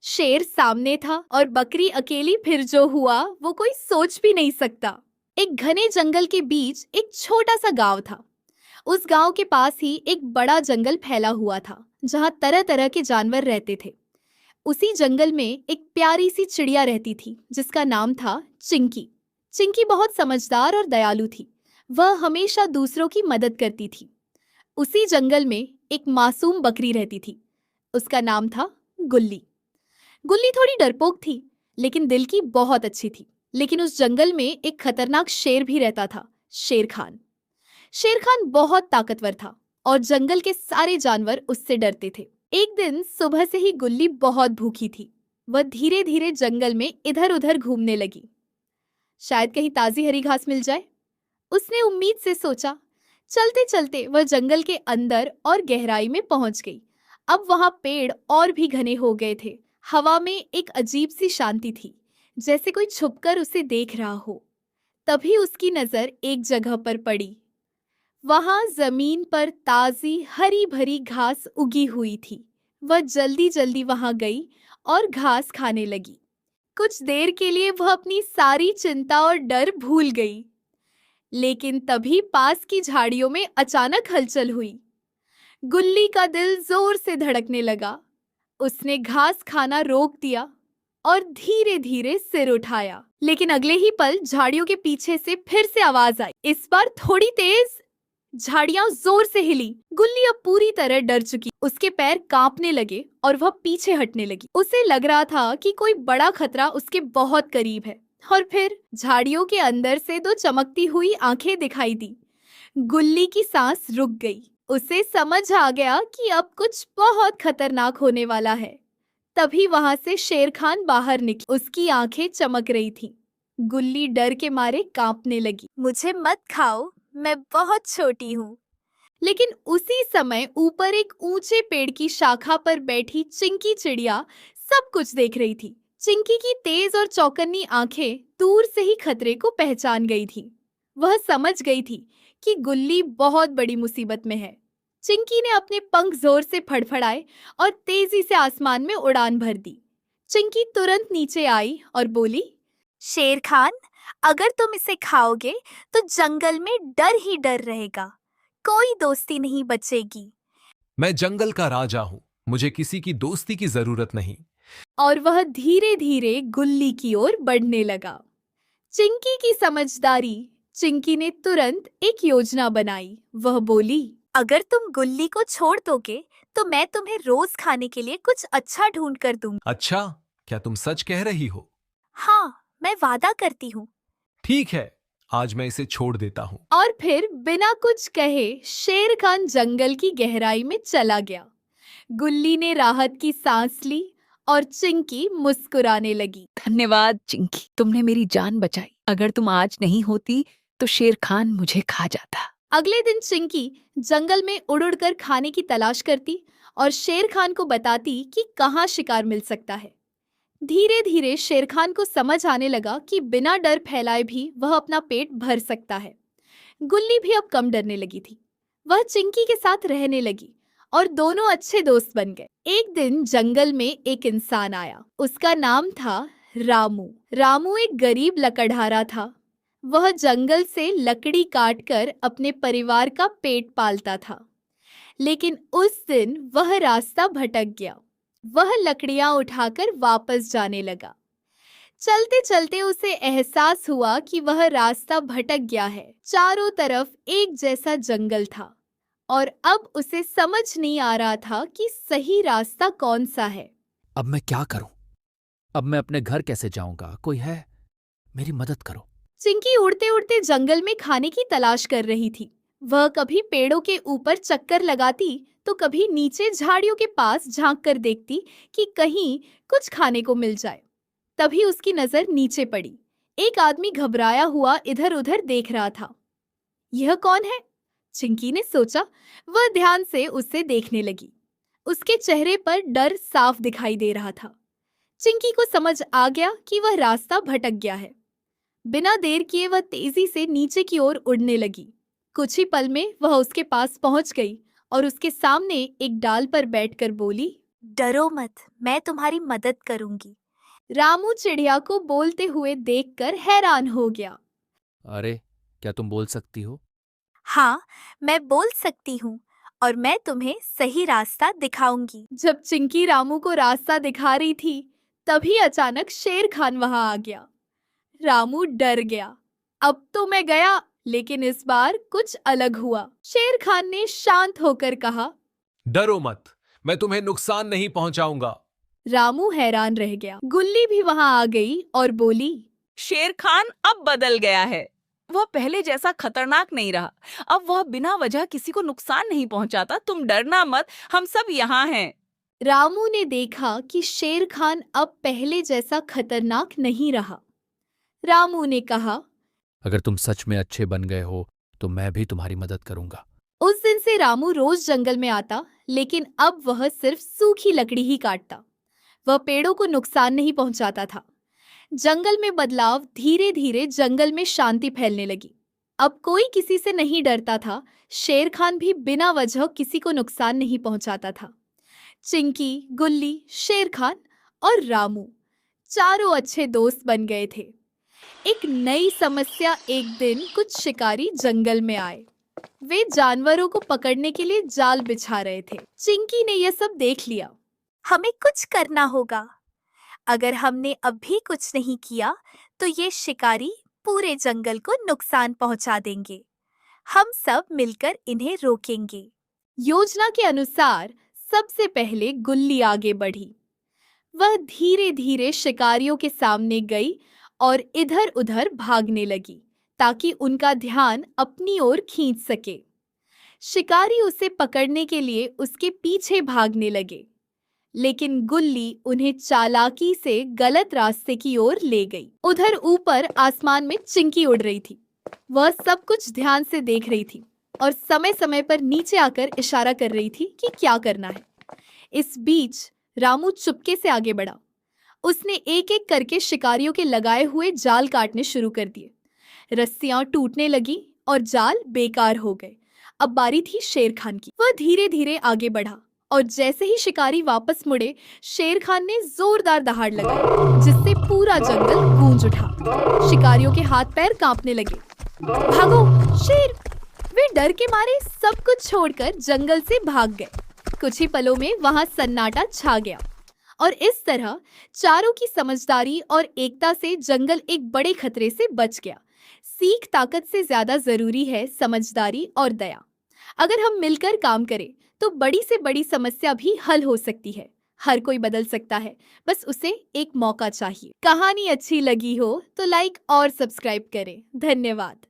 शेर सामने था और बकरी अकेली, फिर जो हुआ वो कोई सोच भी नहीं सकता। एक घने जंगल के बीच एक छोटा सा गांव था। उस गांव के पास ही एक बड़ा जंगल फैला हुआ था, जहां तरह तरह के जानवर रहते थे। उसी जंगल में एक प्यारी सी चिड़िया रहती थी, जिसका नाम था चिंकी। चिंकी बहुत समझदार और दयालु थी। वह हमेशा दूसरों की मदद करती थी। उसी जंगल में एक मासूम बकरी रहती थी। उसका नाम था गुल्ली। गुल्ली थोड़ी डरपोक थी, लेकिन दिल की बहुत अच्छी थी। लेकिन उस जंगल में एक खतरनाक शेर भी रहता था, शेर खान। शेर खान बहुत ताकतवर था और जंगल के सारे जानवर उससे डरते थे। एक दिन सुबह से ही गुल्ली बहुत भूखी थी। वह धीरे धीरे जंगल में इधर उधर घूमने लगी। शायद कहीं ताजी हरी घास मिल जाए, उसने उम्मीद से सोचा। चलते चलते वह जंगल के अंदर और गहराई में पहुंच गई। अब वहां पेड़ और भी घने हो गए थे। हवा में एक अजीब सी शांति थी, जैसे कोई छुपकर उसे देख रहा हो। तभी उसकी नजर एक जगह पर पड़ी। वहां जमीन पर ताजी हरी भरी घास उगी हुई थी। वह जल्दी जल्दी वहां गई और घास खाने लगी। कुछ देर के लिए वह अपनी सारी चिंता और डर भूल गई। लेकिन तभी पास की झाड़ियों में अचानक हलचल हुई। गुल्ली का दिल जोर से धड़कने लगा। उसने घास खाना रोक दिया और धीरे धीरे सिर उठाया। लेकिन अगले ही पल झाड़ियों के पीछे से फिर से आवाज आई, इस बार थोड़ी तेज। झाड़ियां जोर से हिली। गुल्ली अब पूरी तरह डर चुकी। उसके पैर कांपने लगे और वह पीछे हटने लगी। उसे लग रहा था कि कोई बड़ा खतरा उसके बहुत करीब है। और फिर झाड़ियों के अंदर से दो चमकती हुई आंखें दिखाई दी। गुल्ली की सांस रुक गई। उसे समझ आ गया कि अब कुछ बहुत खतरनाक होने वाला है। तभी वहां से शेर खान बाहर निकला। उसकी आंखें चमक रही थीं। गुल्ली डर के मारे कांपने लगी। मुझे मत खाओ, मैं बहुत छोटी हूँ। लेकिन उसी समय ऊपर एक ऊंचे पेड़ की शाखा पर बैठी चिंकी चिड़िया सब कुछ देख रही थी। चिंकी की तेज और चौकन्नी आंखें दूर से ही खतरे को पहचान गई थी। वह समझ गई थी कि गुल्ली बहुत बड़ी मुसीबत में है। चिंकी ने अपने पंख जोर से फड़फड़ाए और तेजी से आसमान में उड़ान भर दी। चिंकी तुरंत नीचे आई और बोली, शेर खान, अगर तुम इसे खाओगे तो जंगल में डर ही डर रहेगा। कोई दोस्ती नहीं बचेगी। मैं जंगल का राजा हूं, मुझे किसी की दोस्ती की जरूरत नहीं। और वह धीरे धीरे गुल्ली की ओर बढ़ने लगा। चिंकी की समझदारी। चिंकी ने तुरंत एक योजना बनाई। वह बोली, अगर तुम गुल्ली को छोड़ दोगे तो मैं तुम्हें रोज खाने के लिए कुछ अच्छा ढूंढ कर दूंगी। अच्छा, क्या तुम सच कह रही हो? हाँ, मैं वादा करती हूँ। ठीक है, आज मैं इसे छोड़ देता हूँ। और फिर बिना कुछ कहे शेर खान जंगल की गहराई में चला गया। गुल्ली ने राहत की सांस ली और चिंकी मुस्कुराने लगी। धन्यवाद चिंकी, तुमने मेरी जान बचाई। अगर तुम आज नहीं होती तो शेर खान मुझे खा जाता। अगले दिन चिंकी जंगल में उड़ उड़ कर खाने की तलाश करती और शेर खान को बताती कि कहाँ शिकार मिल सकता है। धीरे धीरे शेर खान को समझ आने लगा कि बिना डर फैलाए भी वह अपना पेट भर सकता है। गुल्ली भी अब कम डरने लगी थी। वह चिंकी के साथ रहने लगी और दोनों अच्छे दोस्त बन गए। एक दिन जंगल में एक इंसान आया। उसका नाम था रामू। रामू एक गरीब लकड़हारा था। वह जंगल से लकड़ी काटकर अपने परिवार का पेट पालता था। लेकिन उस दिन वह रास्ता भटक गया। वह लकड़ियां उठाकर वापस जाने लगा। चलते चलते उसे एहसास हुआ कि वह रास्ता भटक गया है। चारों तरफ एक जैसा जंगल था और अब उसे समझ नहीं आ रहा था कि सही रास्ता कौन सा है। अब मैं क्या करूं? अब मैं अपने घर कैसे जाऊंगा? कोई है? मेरी मदद करो। चिंकी उड़ते उड़ते जंगल में खाने की तलाश कर रही थी। वह कभी पेड़ों के ऊपर चक्कर लगाती तो कभी नीचे झाड़ियों के पास झांक कर देखती कि कहीं कुछ खाने को मिल जाए। तभी उसकी नजर नीचे पड़ी। एक आदमी घबराया हुआ इधर उधर देख रहा था। यह कौन है? चिंकी ने सोचा। वह ध्यान से उसे देखने लगी। उसके चेहरे पर डर साफ दिखाई दे रहा था। चिंकी को समझ आ गया कि वह रास्ता भटक गया है। बिना देर किए वह तेजी से नीचे की ओर उड़ने लगी। कुछ ही पल में वह उसके पास पहुंच गई और उसके सामने एक डाल पर बैठकर बोली, डरो मत, मैं तुम्हारी मदद करूंगी। रामू चिड़िया को बोलते हुए देखकर हैरान हो गया। अरे, क्या तुम बोल सकती हो? हाँ, मैं बोल सकती हूँ और मैं तुम्हें सही रास्ता दिखाऊंगी। जब चिंकी रामू को रास्ता दिखा रही थी, तभी अचानक शेर खान वहां आ गया। रामू डर गया। अब तो मैं गया, लेकिन इस बार कुछ अलग हुआ। शेर खान ने शांत होकर कहा। डरो मत, मैं तुम्हें नुकसान नहीं पहुंचाऊंगा। रामू हैरान रह गया। गुल्ली भी वहां आ गई और बोली। शेर खान अब बदल गया है। वह पहले जैसा खतरनाक नहीं रहा। अब वह बिना वजह किसी को नुकसान नहीं पहुंचाता। तुम डरना मत, हम सब यहाँ हैं। रामू ने देखा कि शेर खान अब पहले जैसा खतरनाक नहीं रहा। रामू ने कहा, अगर तुम सच में अच्छे बन गए हो तो मैं भी तुम्हारी मदद करूंगा। उस दिन से रामू रोज जंगल में आता, लेकिन अब वह सिर्फ सूखी लकड़ी ही काटता। वह पेड़ों को नुकसान नहीं पहुंचाता था। जंगल में बदलाव धीरे धीरे जंगल में शांति फैलने लगी। अब कोई किसी से नहीं डरता था। शेर खान भी बिना वजह किसी को नुकसान नहीं पहुंचाता था। चिंकी, गुल्ली, शेर खान और रामू चारों अच्छे दोस्त बन गए थे। एक नई समस्या। एक दिन कुछ शिकारी जंगल में आए। वे जानवरों को पकड़ने के लिए जाल बिछा रहे थे। चिंकी ने यह सब देख लिया। हमें कुछ करना होगा। अगर हमने अब भी कुछ नहीं किया तो ये शिकारी पूरे जंगल को नुकसान पहुंचा देंगे। हम सब मिलकर इन्हें रोकेंगे। योजना के अनुसार सबसे पहले गुल्ली आगे बढ़ी। वह धीरे धीरे शिकारियों के सामने गई और इधर उधर भागने लगी, ताकि उनका ध्यान अपनी ओर खींच सके। शिकारी उसे पकड़ने के लिए उसके पीछे भागने लगे, लेकिन गुल्ली उन्हें चालाकी से गलत रास्ते की ओर ले गई। उधर ऊपर आसमान में चिंकी उड़ रही थी। वह सब कुछ ध्यान से देख रही थी और समय समय पर नीचे आकर इशारा कर रही थी कि क्या करना है। इस बीच रामू चुपके से आगे बढ़ा। उसने एक एक करके शिकारियों के लगाए हुए जाल काटने शुरू कर दिए। रस्सियां टूटने लगी और जाल बेकार हो गए। अब बारी थी शेर खान की। वह धीरे धीरे आगे बढ़ा और जैसे ही शिकारी वापस मुड़े, शेर खान ने जोरदार दहाड़ लगाई, जिससे पूरा जंगल गूंज उठा। शिकारियों के हाथ पैर कांपने लगे। भागो शेर! वे डर के मारे सब कुछ छोड़कर जंगल से भाग गए। कुछ ही पलों में वहां सन्नाटा छा गया और इस तरह चारों की समझदारी और एकता से जंगल एक बड़े खतरे से बच गया। सीख ताकत से ज्यादा जरूरी है समझदारी और दया। अगर हम मिलकर काम करें तो बड़ी से बड़ी समस्या भी हल हो सकती है। हर कोई बदल सकता है, बस उसे एक मौका चाहिए। कहानी अच्छी लगी हो तो लाइक और सब्सक्राइब करें। धन्यवाद।